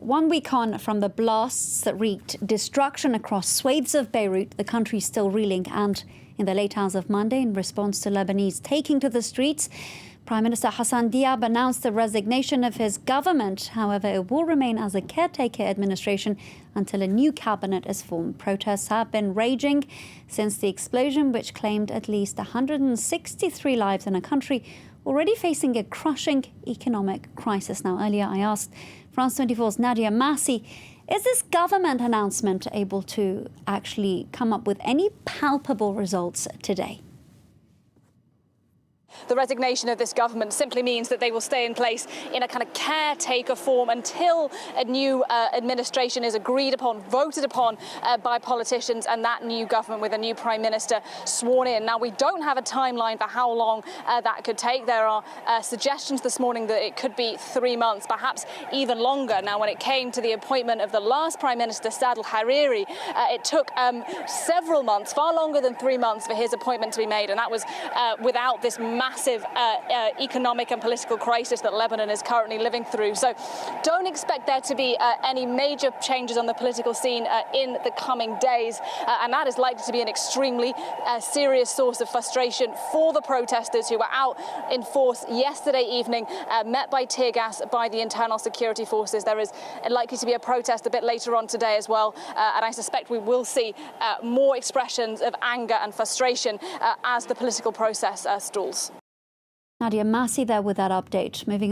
1 week on from the blasts that wreaked destruction across swathes of Beirut, the country still reeling. And in the late hours of Monday, in response to Lebanese taking to the streets, Prime Minister Hassan Diab announced the resignation of his government. However, it will remain as a caretaker administration until a new cabinet is formed. Protests have been raging since the explosion, which claimed at least 163 lives in a country already facing a crushing economic crisis. Now, earlier I asked France 24's Nadia Massih, is this government announcement able to actually come up with any palpable results today? The resignation of this government simply means that they will stay in place in a kind of caretaker form until a new administration is agreed upon, voted upon by politicians, and that new government with a new prime minister sworn in. Now, we don't have a timeline for how long that could take. There are suggestions this morning that it could be 3 months, perhaps even longer. Now, when it came to the appointment of the last prime minister, Saad al-Hariri, it took several months, far longer than 3 months, for his appointment to be made, and that was without this massive economic and political crisis that Lebanon is currently living through. So don't expect there to be any major changes on the political scene in the coming days. And that is likely to be an extremely serious source of frustration for the protesters who were out in force yesterday evening, met by tear gas by the internal security forces. There is likely to be a protest a bit later on today as well. And I suspect we will see more expressions of anger and frustration as the political process stalls. Nadia Massih there with that update. Moving